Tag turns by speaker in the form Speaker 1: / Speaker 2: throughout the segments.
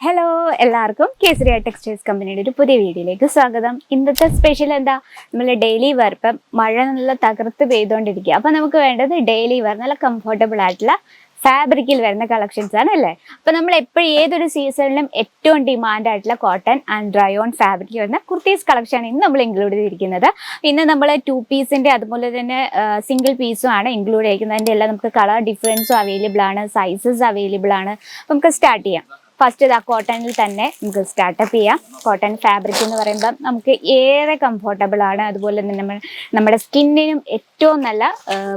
Speaker 1: Hello എല്ലാവർക്കും Kesariya textiles കമ്പനിയുടെ ഒരു പുതിയ വീഡിയോയിലേക്ക് സ്വാഗതം. ഇന്നത്തെ സ്പെഷ്യൽ എന്താ? നമ്മൾ ഡെയിലി വെയർ. ഇപ്പം മഴ നല്ല തകർത്ത് പെയ്തുകൊണ്ടിരിക്കുക. അപ്പം നമുക്ക് വേണ്ടത് ഡെയിലി വെയർ നല്ല കംഫർട്ടബിൾ ആയിട്ടുള്ള ഫാബ്രിക്കിൽ വരുന്ന കളക്ഷൻസ് ആണ് അല്ലേ. അപ്പം നമ്മൾ എപ്പോഴും ഏതൊരു സീസണിലും ഏറ്റവും ഡിമാൻഡ് ആയിട്ടുള്ള കോട്ടൺ ആൻഡ് റയോൺ ഫാബ്രിക്കിൽ വരുന്ന കുർത്തീസ് കളക്ഷൻ ആണ് ഇന്ന് നമ്മൾ ഇൻക്ലൂഡ് ചെയ്തിരിക്കുന്നത്. ഇന്ന് നമ്മൾ 2 പീസിൻ്റെ അതുപോലെ തന്നെ സിംഗിൾ പീസും ആണ് ഇൻക്ലൂഡ് ചെയ്തിരിക്കുന്നത്. അതിൻ്റെ എല്ലാം നമുക്ക് കളർ ഡിഫറൻസും അവൈലബിൾ ആണ്, സൈസസ് അവൈലബിൾ ആണ്. നമുക്ക് സ്റ്റാർട്ട് ചെയ്യാം. ഫസ്റ്റ് ഇതാ കോട്ടണിൽ തന്നെ നമുക്ക് സ്റ്റാർട്ടപ്പ് ചെയ്യാം. കോട്ടൺ ഫാബ്രിക് എന്ന് പറയുമ്പോൾ നമുക്ക് ഏറെ കംഫർട്ടബിൾ ആണ്, അതുപോലെ തന്നെ നമ്മുടെ സ്കിന്നിനും ഏറ്റവും നല്ല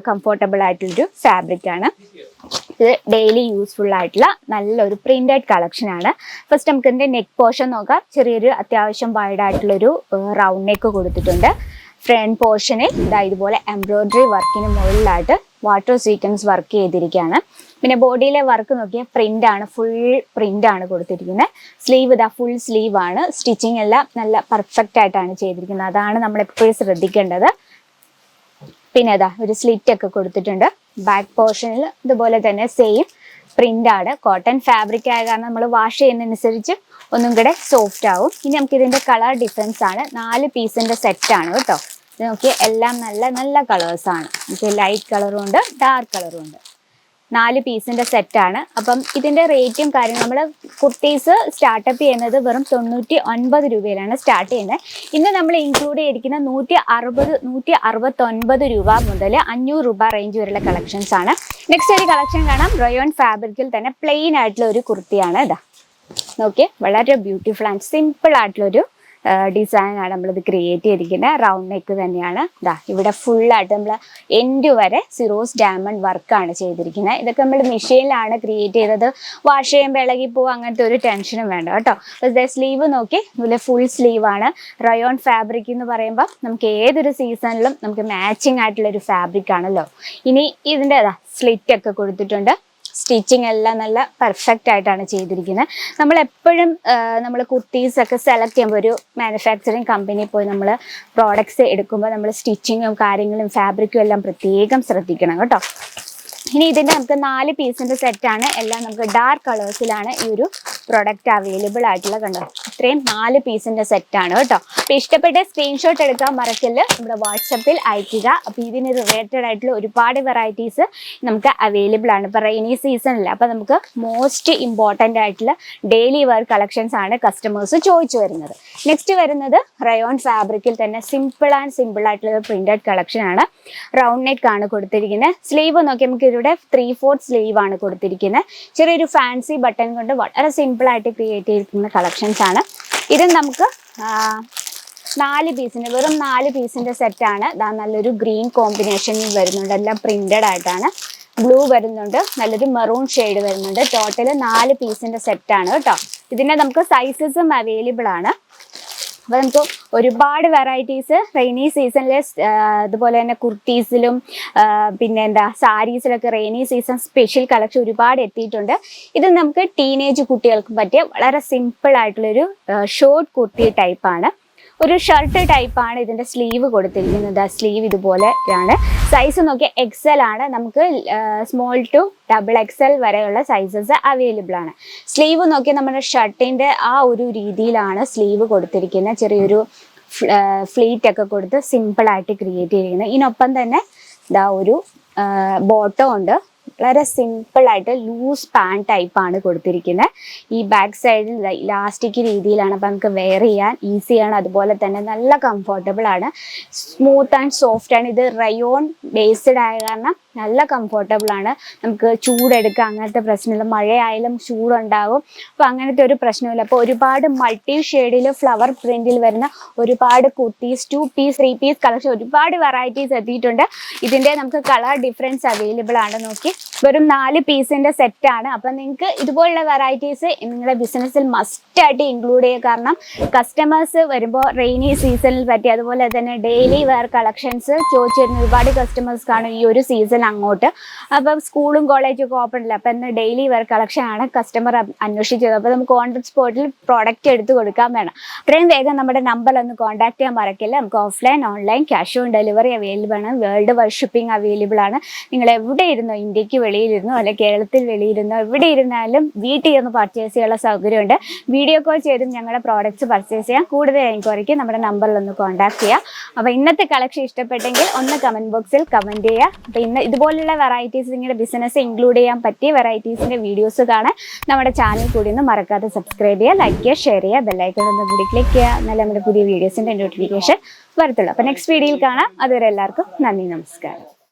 Speaker 1: കംഫർട്ടബിൾ ആയിട്ടുള്ളൊരു ഫാബ്രിക് ആണ്. ഇത് ഡെയിലി യൂസ്ഫുൾ ആയിട്ടുള്ള നല്ലൊരു പ്രിന്റഡ് കളക്ഷൻ ആണ്. ഫസ്റ്റ് നമുക്ക് ഇതിൻ്റെ നെക്ക് പോർഷൻ നോക്കാം. ചെറിയൊരു അത്യാവശ്യം വൈഡ് ആയിട്ടുള്ളൊരു റൗണ്ട് നെക്ക് കൊടുത്തിട്ടുണ്ട്. ഫ്രണ്ട് പോർഷനിൽ ഇതാ ഇതുപോലെ എംബ്രോയിഡറി വർക്കിന് മുകളിലായിട്ട് വാട്ടർ സീക്വൻസ് വർക്ക് ചെയ്തിരിക്കുകയാണ്. പിന്നെ ബോഡിയിലെ വർക്ക് നോക്കിയാൽ പ്രിന്റ് ആണ്, ഫുൾ പ്രിന്റ് ആണ് കൊടുത്തിരിക്കുന്നത്. സ്ലീവ് ഇതാ ഫുൾ സ്ലീവ് ആണ്. സ്റ്റിച്ചിങ് എല്ലാം നല്ല പെർഫെക്റ്റ് ആയിട്ടാണ് ചെയ്തിരിക്കുന്നത്, അതാണ് നമ്മൾ എപ്പോഴും ശ്രദ്ധിക്കേണ്ടത്. പിന്നെ ഇതാ ഒരു സ്ലിറ്റ് ഒക്കെ കൊടുത്തിട്ടുണ്ട്. ബാക്ക് പോർഷനിൽ ഇതുപോലെ തന്നെ സെയിം പ്രിന്റ് ആണ്. കോട്ടൺ ഫാബ്രിക് ആയ കാരണം നമ്മൾ വാഷ് ചെയ്യുന്നതനുസരിച്ച് ഒന്നും കൂടെ സോഫ്റ്റ് ആവും. ഇനി നമുക്ക് ഇതിന്റെ കളർ ഡിഫറൻസ് ആണ്. 4 പീസിന്റെ സെറ്റ് ആണ് കേട്ടോ. ഇത് നോക്കി എല്ലാം നല്ല നല്ല കളേഴ്സ് ആണ്. നമുക്ക് ലൈറ്റ് കളറും ഉണ്ട്, ഡാർക്ക് കളറും ഉണ്ട്. 4 പീസിന്റെ സെറ്റ് ആണ്. അപ്പം ഇതിന്റെ റേറ്റും കാര്യം നമ്മൾ കുർത്തീസ് സ്റ്റാർട്ടപ്പ് ചെയ്യുന്നത് വെറും 99 രൂപയിലാണ് സ്റ്റാർട്ട് ചെയ്യുന്നത്. ഇന്ന് നമ്മൾ ഇൻക്ലൂഡ് ചെയ്തിരിക്കുന്ന 169 രൂപ മുതൽ 500 രൂപ റേഞ്ച് വരെയുള്ള കളക്ഷൻസ് ആണ്. നെക്സ്റ്റ് ഒരു കളക്ഷൻ കാണാം. റയോൺ ഫാബ്രിക്കിൽ തന്നെ പ്ലെയിൻ ആയിട്ടുള്ള ഒരു കുർത്തിയാണ്. ഇതാ നോക്കിയേ, വളരെ ബ്യൂട്ടിഫുൾ ആൻഡ് സിമ്പിൾ ആയിട്ടുള്ളൊരു ഡിസൈൻ ആണ് നമ്മളിത് ക്രിയേറ്റ് ചെയ്തിരിക്കുന്നത്. റൗണ്ട് നെക്ക് തന്നെയാണ്. ഇതാ ഇവിടെ ഫുള്ളായിട്ട് നമ്മൾ എൻഡ് വരെ സിറോസ് ഡയമണ്ട് വർക്കാണ് ചെയ്തിരിക്കുന്നത്. ഇതൊക്കെ നമ്മൾ മെഷീനിലാണ് ക്രിയേറ്റ് ചെയ്തത്. വാഷ് ചെയ്യുമ്പോൾ ഇളകി പോകും, അങ്ങനത്തെ ഒരു ടെൻഷനും വേണ്ട കേട്ടോ. അപ്പോൾ സ്ലീവ് നോക്കി, ഇതുപോലെ ഫുൾ സ്ലീവ് ആണ്. റയോൺ ഫാബ്രിക് എന്ന് പറയുമ്പോൾ നമുക്ക് ഏതൊരു സീസണിലും നമുക്ക് മാച്ചിങ് ആയിട്ടുള്ളൊരു ഫാബ്രിക് ആണല്ലോ. ഇനി ഇതിൻ്റെ സ്ലിറ്റ് ഒക്കെ കൊടുത്തിട്ടുണ്ട്. സ്റ്റിച്ചിങ് എല്ലാം നല്ല പെർഫെക്റ്റ് ആയിട്ടാണ് ചെയ്തിരിക്കുന്നത്. നമ്മൾ എപ്പോഴും നമ്മൾ കുർത്തീസ് ഒക്കെ സെലക്ട് ചെയ്യുമ്പോൾ ഒരു മാനുഫാക്ചറിങ് കമ്പനിയിൽ പോയി നമ്മൾ പ്രോഡക്ട്സ് എടുക്കുമ്പോൾ നമ്മൾ സ്റ്റിച്ചിങ്ങും കാര്യങ്ങളും ഫാബ്രിക്കും എല്ലാം പ്രത്യേകം ശ്രദ്ധിക്കണം കേട്ടോ. ഇനി ഇതിൻ്റെ നമുക്ക് 4 പീസിൻ്റെ സെറ്റാണ്. എല്ലാം നമുക്ക് ഡാർക്ക് കളേഴ്സിലാണ് ഈ ഒരു പ്രൊഡക്റ്റ് അവൈലബിൾ ആയിട്ടുള്ള. കണ്ടോ, ഇത്രയും 4 പീസിൻ്റെ സെറ്റാണ് കേട്ടോ. അപ്പോൾ ഇഷ്ടപ്പെട്ട സ്ക്രീൻഷോട്ട് എടുക്കാൻ മറക്കല്ല്, നമ്മുടെ വാട്സപ്പിൽ അയക്കുക. അപ്പോൾ ഇതിന് റിലേറ്റഡ് ആയിട്ടുള്ള ഒരുപാട് വെറൈറ്റീസ് നമുക്ക് അവൈലബിൾ ആണ്. ഇപ്പോൾ റെയിനി സീസണിൽ അപ്പോൾ നമുക്ക് മോസ്റ്റ് ഇമ്പോർട്ടൻ്റ് ആയിട്ടുള്ള ഡെയിലി വെയർ കളക്ഷൻസ് ആണ് കസ്റ്റമേഴ്സ് ചോദിച്ചു വരുന്നത്. നെക്സ്റ്റ് വരുന്നത് റയോൺ ഫാബ്രിക്കിൽ തന്നെ സിമ്പിൾ ആയിട്ടുള്ള പ്രിന്റഡ് കളക്ഷൻ ആണ്. റൗണ്ട് നെക്ക് ആണ് കൊടുത്തിരിക്കുന്നത്. സ്ലീവ് നോക്കി നമുക്ക് ഇവിടെ 3/4 സ്ലീവ് ആണ് കൊടുത്തിരിക്കുന്നത്. ചെറിയൊരു ഫാൻസി ബട്ടൺ കൊണ്ട് വളരെ സിമ്പിൾ ആയിട്ട് ക്രിയേറ്റ് ചെയ്തിരിക്കുന്ന കളക്ഷൻസ് ആണ്. ഇത് നമുക്ക് 4 പീസിന് വെറും 4 പീസിന്റെ സെറ്റ് ആണ്. നല്ലൊരു ഗ്രീൻ കോമ്പിനേഷനിൽ വരുന്നുണ്ട്. എല്ലാം പ്രിന്റഡ് ആയിട്ടാണ്. ബ്ലൂ വരുന്നുണ്ട്, നല്ലൊരു മെറൂൺ ഷെയ്ഡ് വരുന്നുണ്ട്. ടോട്ടൽ 4 പീസിന്റെ സെറ്റ് ആണ് കേട്ടോ. ഇതിന്റെ നമുക്ക് സൈസസും അവൈലബിൾ ആണ്. അപ്പോൾ നമുക്ക് ഒരുപാട് വെറൈറ്റീസ് റെയിനി സീസണിൽ അതുപോലെ തന്നെ കുർത്തീസിലും പിന്നെ സാരീസിലൊക്കെ റെയിനി സീസൺ സ്പെഷ്യൽ കളക്ഷൻ ഒരുപാട് എത്തിയിട്ടുണ്ട്. ഇത് നമുക്ക് ടീനേജ് കുട്ടികൾക്ക് പറ്റിയ വളരെ സിമ്പിൾ ആയിട്ടുള്ളൊരു ഷോർട്ട് കുർത്തി ടൈപ്പാണ്. ഒരു ഷർട്ട് ടൈപ്പാണ് ഇതിൻ്റെ സ്ലീവ് കൊടുത്തിരിക്കുന്നത്. സ്ലീവ് ഇതുപോലെയാണ്. സൈസ് നോക്കിയാൽ XL ആണ്. നമുക്ക് സ്മോൾ ടു XXL വരെയുള്ള സൈസസ് അവൈലബിൾ ആണ്. സ്ലീവ് നോക്കിയാൽ നമ്മുടെ ഷർട്ടിൻ്റെ ആ ഒരു രീതിയിലാണ് സ്ലീവ് കൊടുത്തിരിക്കുന്നത്. ചെറിയൊരു ഫ്ലീറ്റ് ഒക്കെ കൊടുത്ത് സിമ്പിളായിട്ട് ക്രിയേറ്റ് ചെയ്തിരിക്കുന്നത്. ഇതിനൊപ്പം തന്നെ ഒരു ബോട്ടം ഉണ്ട്. വളരെ സിമ്പിളായിട്ട് ലൂസ് പാൻറ് ടൈപ്പാണ് കൊടുത്തിരിക്കുന്നത്. ഈ ബാക്ക് സൈഡിൽ ഇലാസ്റ്റിക് രീതിയിലാണ്. അപ്പം നമുക്ക് വെയർ ചെയ്യാൻ ഈസിയാണ്, അതുപോലെ തന്നെ നല്ല കംഫർട്ടബിൾ ആണ്, സ്മൂത്ത് ആൻഡ് സോഫ്റ്റ് ആണ്. ഇത് റയോൺ ബേസ്ഡ് ആയ കാരണം നല്ല കംഫർട്ടബിൾ ആണ്. നമുക്ക് ചൂടെടുക്കുക, അങ്ങനത്തെ പ്രശ്നമില്ല. മഴയായാലും ചൂടുണ്ടാവും, അപ്പോൾ അങ്ങനത്തെ ഒരു പ്രശ്നമില്ല. അപ്പോൾ ഒരുപാട് മൾട്ടി ഷെയ്ഡിൽ ഫ്ലവർ പ്രിന്റിൽ വരുന്ന ഒരുപാട് കുർത്തീസ് 2 പീസ് 3 പീസ് കളക്ഷൻ ഒരുപാട് വെറൈറ്റീസ് എത്തിയിട്ടുണ്ട്. ഇതിൻ്റെ നമുക്ക് കളർ ഡിഫറൻസ് അവൈലബിൾ ആണ്. നോക്കി വെറും 4 പീസിന്റെ സെറ്റ് ആണ്. അപ്പം നിങ്ങൾക്ക് ഇതുപോലുള്ള വെറൈറ്റീസ് നിങ്ങളുടെ ബിസിനസ്സിൽ മസ്റ്റായിട്ട് ഇൻക്ലൂഡ് ചെയ്യുക. കാരണം കസ്റ്റമേഴ്സ് വരുമ്പോൾ റെയിനി സീസണിൽ പറ്റി അതുപോലെ തന്നെ ഡെയിലി വെയർ കളക്ഷൻസ് ചോദിച്ചു വരുന്ന ഒരുപാട് കസ്റ്റമേഴ്സ് കാണും ഈ ഒരു സീസൺ അങ്ങോട്ട്. അപ്പം സ്കൂളും കോളേജും ഒക്കെ ഓപ്പൺ അല്ല, അപ്പം ഇന്ന് ഡെയിലി വെയർ കളക്ഷൻ ആണ് കസ്റ്റമർ അന്വേഷിച്ചത്. അപ്പോൾ നമുക്ക് ഓൺ ദ സ്പോട്ടിൽ പ്രോഡക്റ്റ് എടുത്ത് കൊടുക്കാൻ വേണം. അത്രയും വേഗം നമ്മുടെ നമ്പർ ഒന്ന് കോൺടാക്ട് ചെയ്യാൻ മറക്കില്ല. നമുക്ക് offline online cash on delivery available ആണ്. വേൾഡ് വൈഡ് ഷിപ്പിംഗ് അവൈലബിൾ ആണ്. നിങ്ങൾ എവിടെ ഇരുന്നോ, ഇന്ത്യക്ക് വെളിയിലിരുന്നോ അല്ലെ കേരളത്തിൽ വെളിയിരുന്നോ എവിടെ ഇരുന്നാലും വീട്ടിൽ നിന്ന് പർച്ചേസ് ചെയ്യാനുള്ള സൗകര്യമുണ്ട്. വീഡിയോ കോൾ ചെയ്തും ഞങ്ങളുടെ പ്രോഡക്റ്റ്സ് പർച്ചേസ് ചെയ്യാം. കൂടുതൽ എൻക്വയറിക്ക് നമ്മുടെ നമ്പറിൽ ഒന്ന് കോൺടാക്ട് ചെയ്യാം. അപ്പോൾ ഇന്നത്തെ കളക്ഷൻ ഇഷ്ടപ്പെട്ടെങ്കിൽ ഒന്ന് കമൻറ്റ് ബോക്സിൽ കമൻറ്റ് ചെയ്യുക. അപ്പോൾ ഇന്ന് ഇതുപോലുള്ള വെറൈറ്റീസ്, നിങ്ങളുടെ ബിസിനസ് ഇൻക്ലൂഡ് ചെയ്യാൻ പറ്റിയ വെറൈറ്റീസിൻ്റെ വീഡിയോസ് കാണാൻ നമ്മുടെ ചാനൽ കൂടി ഒന്ന് മറക്കാതെ സബ്സ്ക്രൈബ് ചെയ്യുക, ലൈക്ക് ചെയ്യുക, ഷെയർ ചെയ്യുക, ബെല്ലൈക്കൺ ഒന്ന് കൂടി ക്ലിക്ക് ചെയ്യുക. എന്നാലും നമ്മുടെ പുതിയ വീഡിയോസിൻ്റെ നോട്ടിഫിക്കേഷൻ വരത്തുള്ളൂ. അപ്പോൾ നെക്സ്റ്റ് വീഡിയോയിൽ കാണാം. അതുവരെ എല്ലാവർക്കും നന്ദി, നമസ്കാരം.